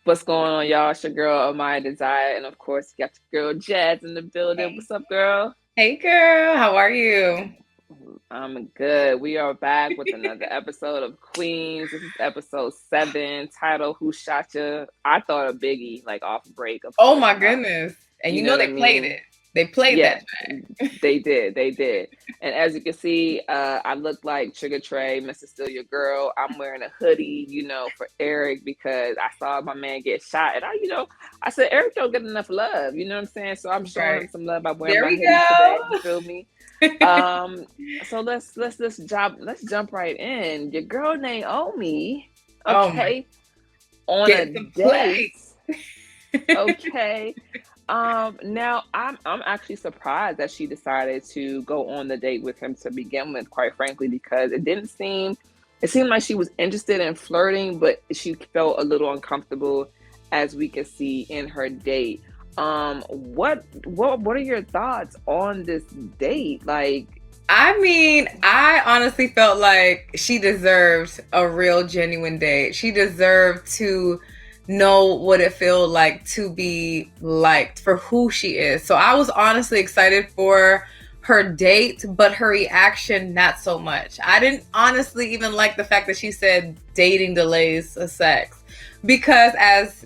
What's going on, y'all? It's your girl, My Desire. And of course, you got your girl, Jazz, in the building. Hey. What's up, girl? Hey girl, how are you? I'm good. We are back with another episode of Queens. This is episode 7, titled Who Shot Ya? I thought a Biggie, like off break, of Oh course. my goodness. And You you know know what I they played mean? it. They played Yeah, that track. they did. They did. And as you can see, I look like Trigger Trey, Mr. Still Your Girl. I'm wearing a hoodie, for Eric because I saw my man get shot. And I said, Eric don't get enough love. You know what I'm saying? So I'm showing him Right. some love by wearing There my we hoodie today. You go. feel me? Um, so let's jump right in. Your girl Naomi, Oh my, okay, on a getting some date. play. Okay. Now I'm actually surprised that she decided to go on the date with him to begin with, quite frankly, because it seemed like she was interested in flirting, but she felt a little uncomfortable as we could see in her date. What are your thoughts on this date? Like, I mean, I honestly felt like she deserved a real genuine date. She deserved to know what it felt like to be liked for who she is. So I was honestly excited for her date, but her reaction not so much. I didn't honestly even like the fact that she said dating delays sex, because as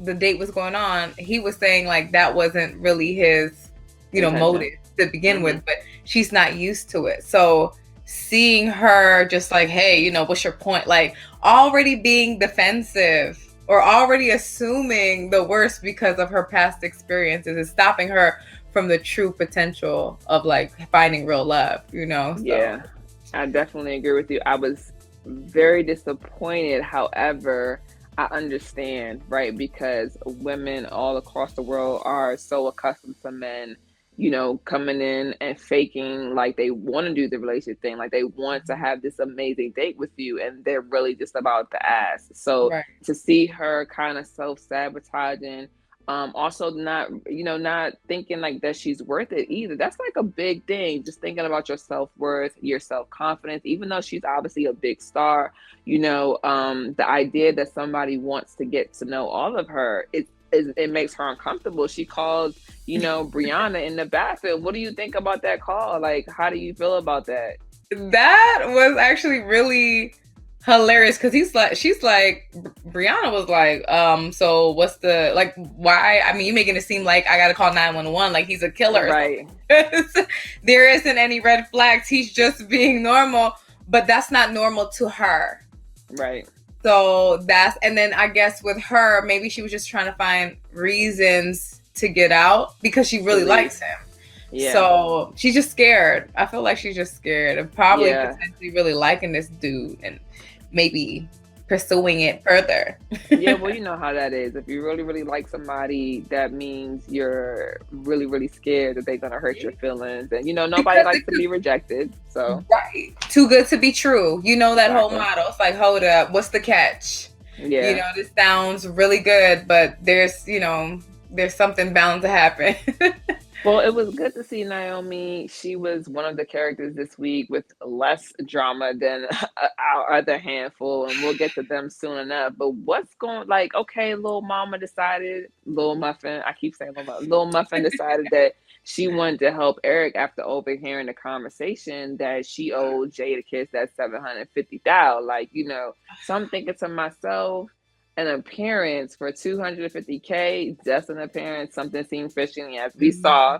the date was going on, he was saying like that wasn't really his, intention. motive to begin Mm-hmm. with, but she's not used to it. So seeing her just like, hey, what's your point? Like already being defensive or already assuming the worst because of her past experiences is stopping her from the true potential of like finding real love. So Yeah, I definitely agree with you. I was very disappointed. However, I understand, right? Because women all across the world are so accustomed to men, coming in and faking like they want to do the relationship thing, like they want to have this amazing date with you, and they're really just about to ask. So right. to see her kind of self sabotaging, also not thinking like that she's worth it either. That's like a big thing, just thinking about your self-worth, your self-confidence, even though she's obviously a big star. The idea that somebody wants to get to know all of her, it makes her uncomfortable. She calls Brianna in the bathroom. What do you think about that call? Like, how do you feel about that? That was actually really hilarious because she's like, Brianna was like, so what's the, like, why? I mean, you're making it seem like I gotta call 911, like he's a killer or Right. something. There isn't any red flags. He's just being normal, but that's not normal to her. Right. So and then I guess with her, maybe she was just trying to find reasons to get out because she To really leave. likes him. Yeah. So she's just scared. I feel like she's just scared of probably Yeah. potentially really liking this dude and maybe pursuing it further. Yeah, well, you know how that is. If you really, really like somebody, that means you're really, really scared that they're gonna hurt your feelings. And nobody Because likes it to could, be rejected. So right, too good to be true. You know that whole exactly. motto. It's like, hold up, what's the catch? Yeah. This sounds really good, but there's something bound to happen. Well, it was good to see Naomi. She was one of the characters this week with less drama than our other handful, and we'll get to them soon enough. But what's going like? Okay, little Muffin. I keep saying little Muffin decided that she wanted to help Eric after overhearing the conversation that she owed Jadakiss that 750,000. So I'm thinking to myself, an appearance for 250K, just an appearance, something seemed fishy. As we saw,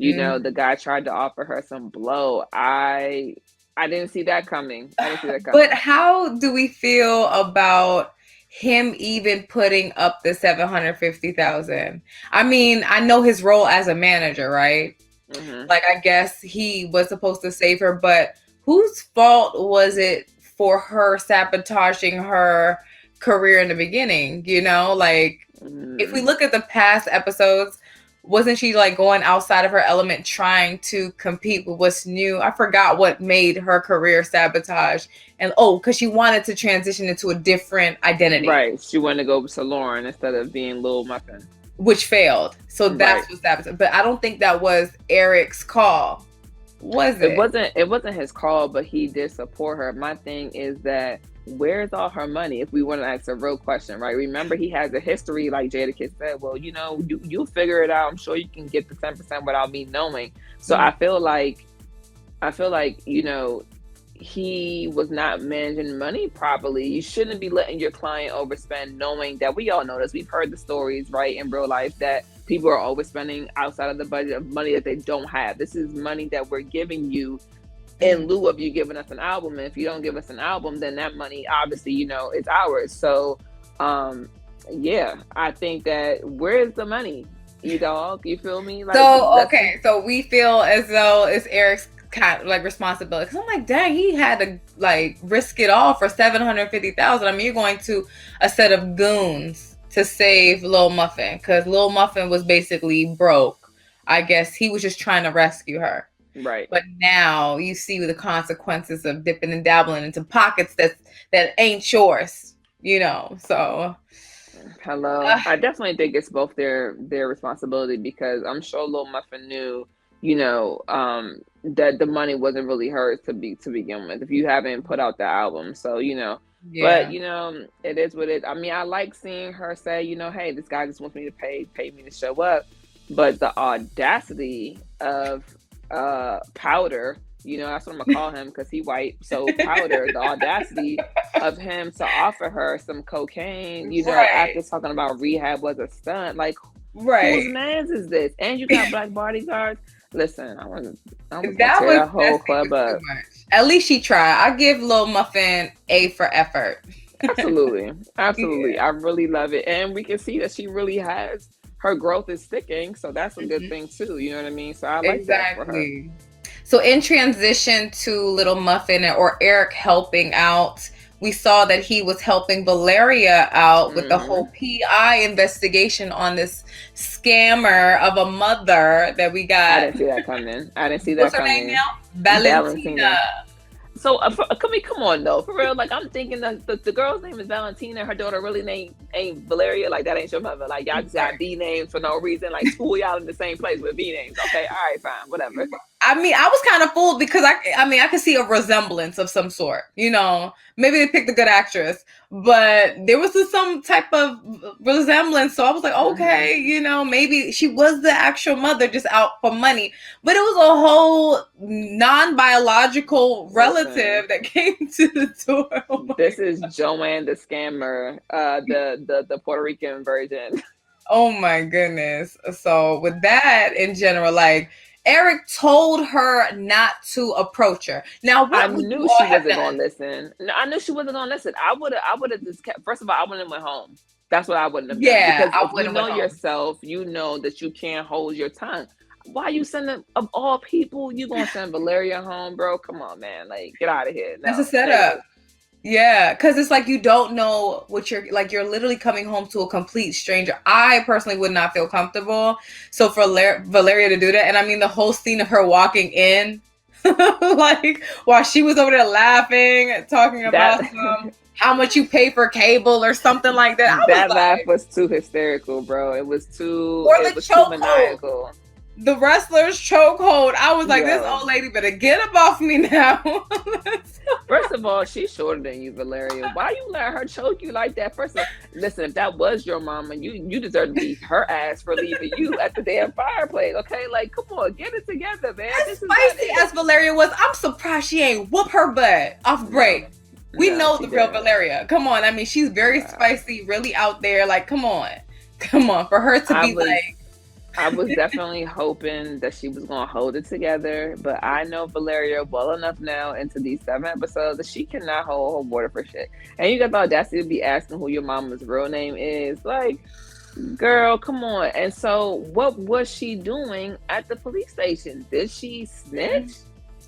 Mhm. the guy tried to offer her some blow. I didn't see that coming. I didn't see that But coming. how do we feel about him even putting up the 750,000? I mean, I know his role as a manager, right? Hmm. Like, I guess he was supposed to save her, but whose fault was it for her sabotaging her career in the beginning? Like, if we Mm. look at the past episodes, wasn't she like going outside of her element trying to compete with what's new? I forgot what made her career sabotage. And because she wanted to transition into a different identity, Right. She wanted to go to Lauren instead of being Little Muffin. which failed. So Right. that's what sabotage. But I don't think that was Eric's call, was It it? wasn't it wasn't his call, but he did support her. My thing is that where's all her money? If we want to ask a real question, right? Remember, he has a history, like Jadakiss said. Well, you'll figure it out. I'm sure you can get the 10% without me knowing. So I feel like, he was not managing money properly. You shouldn't be letting your client overspend, knowing that we all know this. We've heard the stories, right, in real life that people are overspending outside of the budget of money that they don't have. This is money that we're giving you in lieu of you giving us an album. And if you don't give us an album, then that money obviously, is ours. So, yeah, I think that where's the money? You feel me? Like, so we feel as though it's Eric's kind of like responsibility. Cause I'm like, dang, he had to like risk it all for $750,000. I mean, you're going to a set of goons to save Lil Muffin, because Lil Muffin was basically broke. I guess he was just trying to rescue her. right. But now you see the consequences of dipping and dabbling into pockets that ain't yours. So Hello. I definitely think it's both their responsibility, because I'm sure Lil Muffin knew, that the money wasn't really hers to begin with, if you haven't put out the album. So, but yeah. it is what it. I mean, I like seeing her say, hey, this guy just wants me to pay me to show up. But the audacity of Powder, that's what I'm gonna call him, because he white. So Powder, the audacity of him to offer her some cocaine, Right. after talking about rehab was a stunt. Like, Right. whose man's is this? And you got black bodyguards. Listen, I was gonna That tear was that whole club too up. much. At least she tried. I give Lil Muffin A for effort. Absolutely, absolutely. Yeah. I really love it, and we can see that she really has, her growth is sticking. So that's a good thing too. You know what I mean? So I like that for her. Exactly. So in transition to Little Muffin or Eric helping out, we saw that he was helping Valeria out with the whole PI investigation on this scammer of a mother that we I got. didn't see that coming. I didn't see What's that her name coming. now? Valentina. So, come on though, for real. Like, I'm thinking that the girl's name is Valentina. Her daughter really name ain't Valeria. Like, that ain't your mother. Like, y'all just got V names for no reason. Like, school y'all in the same place with V names. Okay, all right, fine, whatever. I mean, I was kind of fooled because I could see a resemblance of some sort. Maybe they picked a good actress, but there was some type of resemblance. So I was like, okay, maybe she was the actual mother just out for money. But it was a whole non-biological relative that came to the door. This is Joanne the scammer, the Puerto Rican version. Oh my goodness. So with that in general, like, Eric told her not to approach her. Now, I what would knew you all she have wasn't done? gonna listen. No, I knew she wasn't gonna listen. I would have just kept. First of all, I wouldn't have went home. That's what I wouldn't have done. Yeah, Because I if would you have know went home. yourself, you know that you can't hold your tongue. Why are you sending, of all people, you gonna send Valeria home, bro? Come on, man. Like, get out of here. That's a No, stay setup. away. Yeah, because it's like you don't know what you're literally coming home to a complete stranger. I personally would not feel comfortable. So for Valeria to do that, and I mean the whole scene of her walking in, like while she was over there laughing, talking about That how much you pay for cable or something like that. I was that laugh like, was too hysterical, bro. It was too. or It the was too chokehold, maniacal. the wrestler's chokehold. I was like, this Yo. old lady better get up off me now. First of all, she's shorter than you, Valeria. Why you let her choke you like that? First of all, listen, if that was your mama, you deserve to beat her ass for leaving you at the damn fireplace. Okay, like, come on, get it together, man. As spicy as Valeria was, I'm surprised she ain't whoop her butt off break. We know the real Valeria. Come on, I mean, she's very spicy, really out there. Like, come on, for her to be like. I was definitely hoping that she was going to hold it together, but I know Valeria well enough now into these 7 episodes that she cannot hold her water for shit. And you got the audacity to be asking who your mama's real name is. Like, girl, come on. And so what was she doing at the police station? Did she snitch?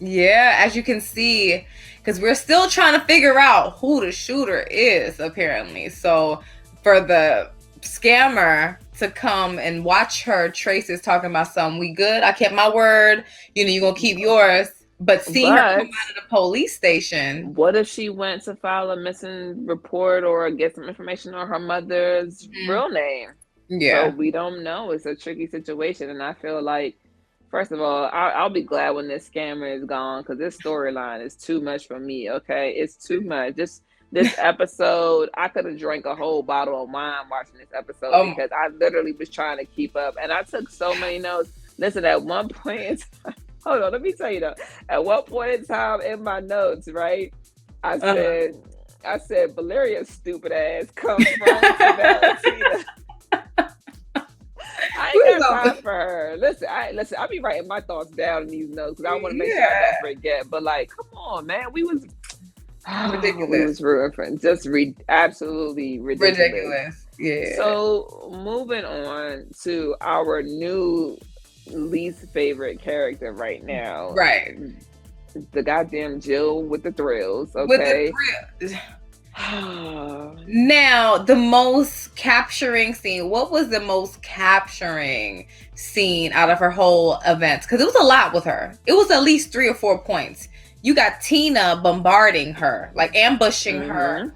Yeah, as you can see, because we're still trying to figure out who the shooter is, apparently. So for the scammer to come and watch her, Trace is talking about something. We good? I kept my word. You're going to keep yours. But seeing her come out of the police station. What if she went to file a missing report or get some information on her mother's real name? Yeah. So we don't know. It's a tricky situation. And I feel like, first of all, I'll be glad when this scammer is gone, because this storyline is too much for me, okay? It's too much. This episode, I could have drank a whole bottle of wine watching this episode Um, because I literally was trying to keep up, and I took so many notes. Listen, at one point in time, hold on, let me tell you though. At one point in time in my notes, right, I uh, said, I said, Valeria's stupid ass confronts Valentina. I we ain't got gonna- time for her. Listen. I be writing my thoughts down in these notes because I want to make sure I don't yeah, forget. But like, come on, man, we ridiculous, was rooting for just absolutely ridiculous. ridiculous. Yeah, So moving on to our new least favorite character right now, right. the goddamn Jill with the thrills. With the Okay. thrill. Now, the most capturing scene. What was the most capturing scene out of her whole event? Because it was a lot with her. It was at least 3 or 4 points. You got Tina bombarding her, like ambushing her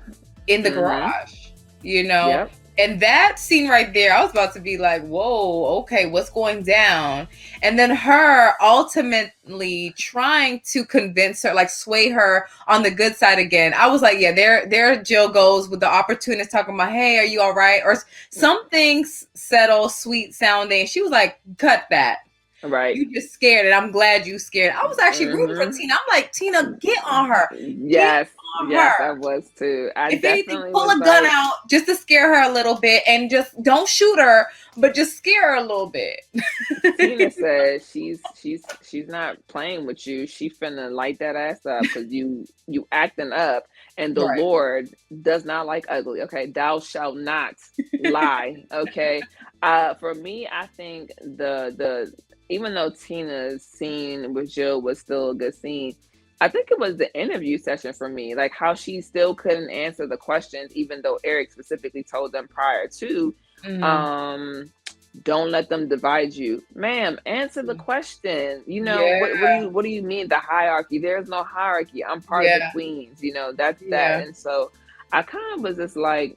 in the garage, you know? Yep. And that scene right there, I was about to be like, whoa, okay, what's going down? And then her ultimately trying to convince her, like sway her on the good side again. I was like, yeah, there Jill goes with the opportunist talking about, hey, are you all right? Or something settle, sweet sounding. She was like, cut that. Right. You just scared, and I'm glad you scared. I was actually rooting for Tina. I'm like, Tina, get on her. Yes. On Yes, her. I was too. I If anything, definitely pull was a gun like, out just to scare her a little bit, and just don't shoot her, but just scare her a little bit. Tina said she's not playing with you. She finna light that ass up because you acting up, and the Right. Lord does not like ugly. Okay, thou shalt not lie. Okay, for me, I think the even though Tina's scene with Jill was still a good scene, I think it was the interview session for me, like how she still couldn't answer the questions, even though Eric specifically told them prior to. Mhm. Um, don't let them divide you, ma'am. Answer the question. You know Yeah, what do you mean the hierarchy? There's no hierarchy. I'm part of the yeah, queens. You know that's that. yeah. And so I kind of was just like,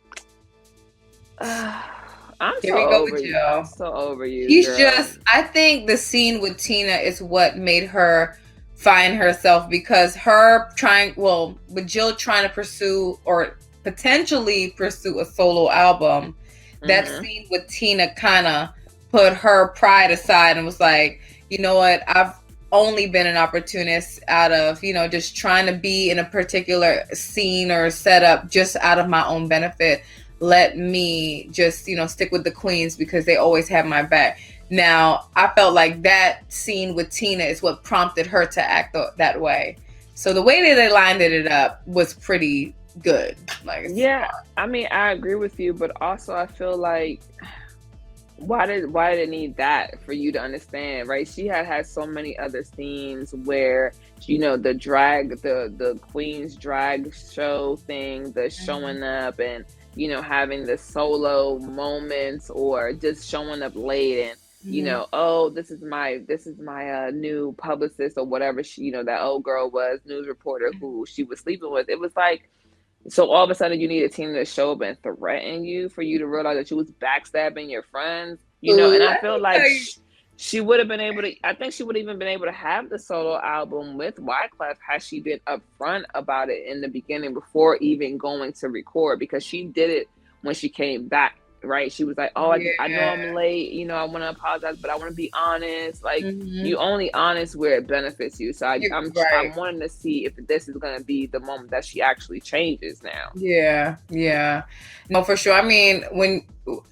I'm Here so we go over with you. I'm Jill. so over you, He's girl. just, I think the scene with Tina is what made her find herself, because her trying, well, with Jill trying to pursue or potentially pursue a solo album, that Hmm. scene with Tina kind of put her pride aside and was like, you know what, I've only been an opportunist out of, just trying to be in a particular scene or setup just out of my own benefit. Let me just, stick with the queens because they always have my back. Now, I felt like that scene with Tina is what prompted her to act that way. So the way that they lined it up was pretty good. Like, Yeah, I mean, I agree with you, but also I feel like why did it need that for you to understand, right? She had so many other scenes where the drag, the queen's drag show thing, the showing up and having the solo moments or just showing up late and oh, this is my new publicist or whatever she, that old girl was, news reporter who she was sleeping with. It was like, so all of a sudden you need a team to show up and threaten you for you to realize that you was backstabbing your friends, and I let feel me like tell you. she would have been able to, I think she would have even been able to have the solo album with Wyclef had she been upfront about it in the beginning before even going to record, because she did it when she came back, right? She was like, oh, I know Yeah. I'm late, I want to apologize, but I want to be honest. Like, Mm-hmm. you only honest where it benefits you. So You're I'm right. wanting to see if this is going to be the moment that she actually changes now. Yeah, yeah. No, for sure. I mean, when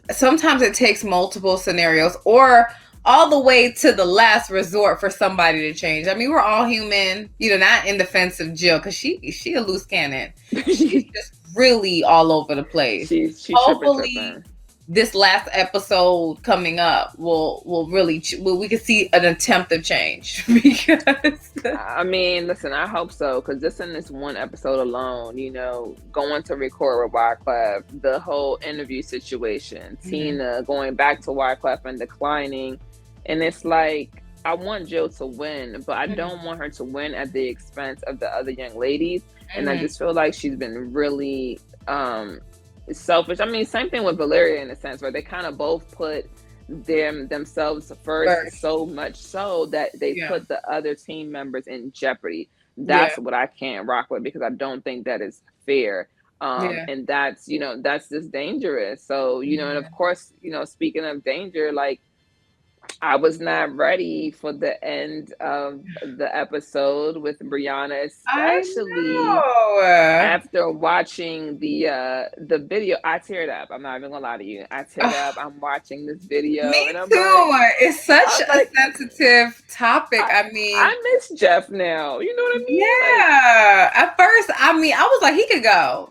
sometimes it takes multiple scenarios or all the way to the last resort for somebody to change. I mean, we're all human, not in defense of Jill, because she a loose cannon. She's just really all over the place. She Hopefully tripping. this last episode coming up will really we can see an attempt of change because I mean, listen, I hope so, because just in this one episode alone, going to record with Wyclef, the whole interview situation, Mhm. Tina going back to Wyclef and declining, and it's like, I want Jill to win, but I Mhm. don't want her to win at the expense of the other young ladies, and I Mhm. just feel like she's been really selfish. I mean, same thing with Valeria in a sense, where they kind of both put themselves first, First. so much so that they Yeah. put the other team members in jeopardy. Yeah. That's what I can't rock with, because I don't think that is fair. Yeah. And that's, that's just dangerous. So, and of Yeah. course, speaking of danger, like, I was not ready for the end of the episode with Brianna, I especially know. after watching the video. I teared up. I'm not even gonna lie to you. I teared up. I'm watching this video, Me and I'm like, too. It's I such was a like, sensitive topic. I I mean, I miss Jeff now. You know what I mean? Like, yeah. At first, I mean, I was like, he could go.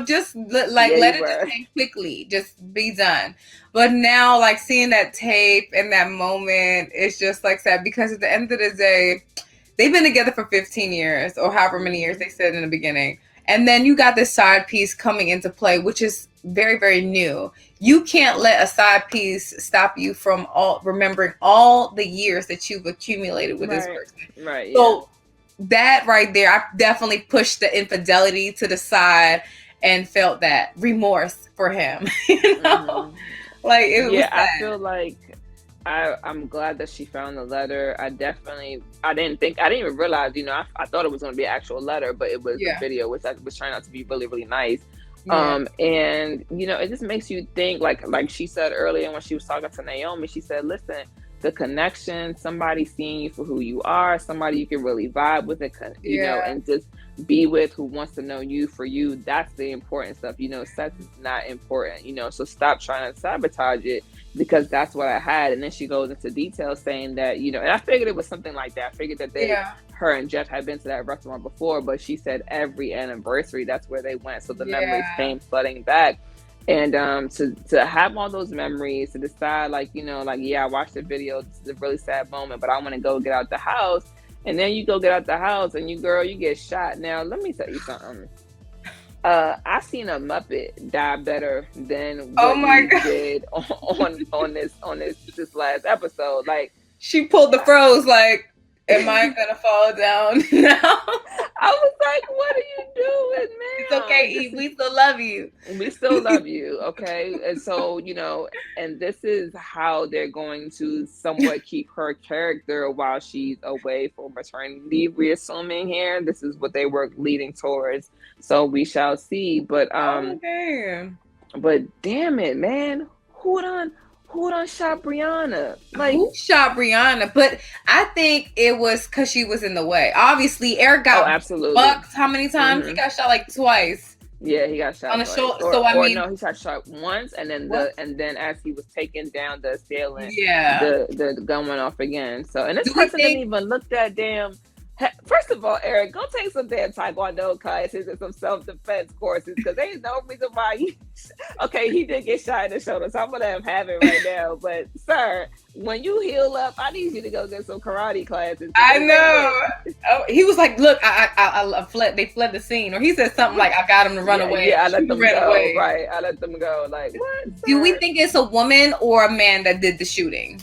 Just like yeah, let you it just were. end quickly, just be done. But now, like seeing that tape and that moment, it's just like sad because at the end of the day, they've been together for 15 years or however many years Hmm. they said in the beginning. And then you got this side piece coming into play, which is very, very new. You can't let a side piece stop you from all remembering all the years that you've accumulated with this Right. person. Right. Yeah. So that right there, I definitely pushed the infidelity to the side and felt that remorse for him. you know, Hmm. like it was Yeah, I sad. feel like I'm glad that she found the letter. I didn't even realize, I thought it was going to be an actual letter, but it was a Yeah, video, which was trying out to be really, really nice. yeah, And it just makes you think, like she said earlier when she was talking to Naomi. She said, "Listen, the connection, somebody seeing you for who you are, somebody you can really vibe with, it, yeah, and just be with, who wants to know you for you. That's the important stuff. Sex is not important. So stop trying to sabotage it, because that's what I had." And then she goes into detail saying that, and I figured it was something like that. I figured that yeah, her and Jeff had been to that restaurant before, but she said every anniversary, that's where they went. So the memories yeah, came flooding back. And to have all those memories, to decide, like, like, yeah, I watched the video, this is a really sad moment, but I want to go get out the house. And then you go get out the house and you get shot. Now let me tell you something. I seen a Muppet die better than oh what my he god. did on this last episode. Like, She pulled the froze like, am I gonna fall down now? I was like, "What are you doing, It's okay, ma'am? Eve. We still love you. We still love you, okay?" And so, and this is how they're going to somewhat keep her character while she's away for maternity leave. We're assuming here this is what they were leading towards. So we shall see. But Oh damn. damn it, man, who done shot Brianna? Like, Who shot Brianna? But I think it was because she was in the way. Obviously, Eric oh, got absolutely. bucked how many times? He Hmm. got shot like twice Yeah, he got on shot the twice, shoulder. or So I or mean, no, he got shot once, and then what? as he was taking down the assailant, Yeah. the gun went off again. So, and this Do we person didn't think? even look that damn. First of all, Eric, go take some damn taekwondo classes and some self defense courses, because there ain't no reason why you. Okay, he did get shot in the shoulder, so I'm gonna let him have it right now. But sir, when you heal up, I need you to go get some karate classes, because I this ain't know. it. Oh, he was like, "Look, I fled. They fled the scene," or he said something like, "I got him to run Yeah, away." yeah, I let She them ran go. away. Right, I let them go. Like, what, Do we sir? think it's a woman or a man that did the shooting?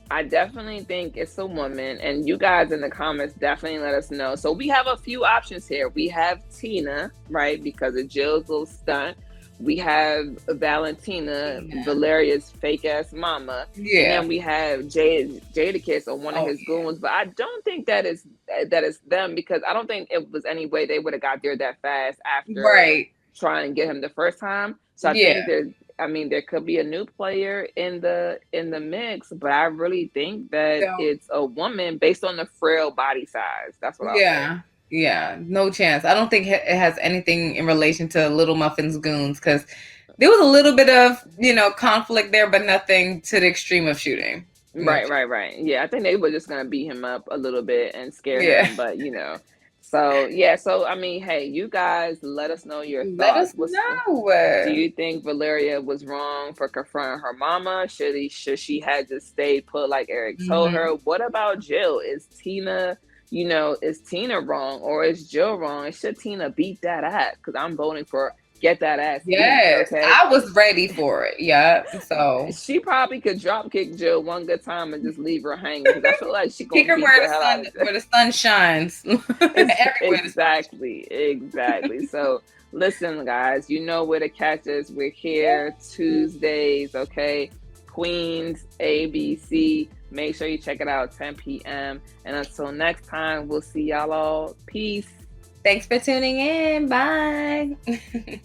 I definitely think it's a woman, and you guys in the comments definitely let us know. So we have a few options here. We have Tina, right, because of Jill's little stunt. We have Valentina, Yeah. Valeria's fake ass mama, and Yeah. then we have Jadakiss, or one of Oh his yeah. goons. But I don't think that is them, because I don't think it was any way they would have got there that fast after Right. trying to get him the first time. So I think Yeah. there could be a new player in the mix, but I really think that So it's a woman based on the frail body size. That's what I'll say. yeah. Yeah. No chance. I don't think it has anything in relation to Little Muffin's goons because there was a little bit of conflict there, but nothing to the extreme of shooting. No Right, chance. right, right. Yeah, I think they were just gonna beat him up a little bit and scare Yeah. him, but So yeah, so I mean, hey, you guys, let us know your Let thoughts. us What's Do know. you think Valeria was wrong for confronting her mama? Should she had just stayed put like Eric told Hmm. her? What about Jill? Is Tina wrong, or is Jill wrong? And should Tina beat that ass? Because I'm voting for get that ass beat. Yes, Okay, I was ready for it. Yeah. So she probably could drop kick Jill one good time and just leave her hanging, because I feel like she kick gonna her beat the hell out of Jill. where the sun shines. Everywhere the sun shines. Exactly. So listen, guys, you know where to catch us. We're here Tuesdays, okay? Queens ABC. Make sure you check it out 10 p.m. And until next time, we'll see y'all all. Peace. Thanks for tuning in. Bye.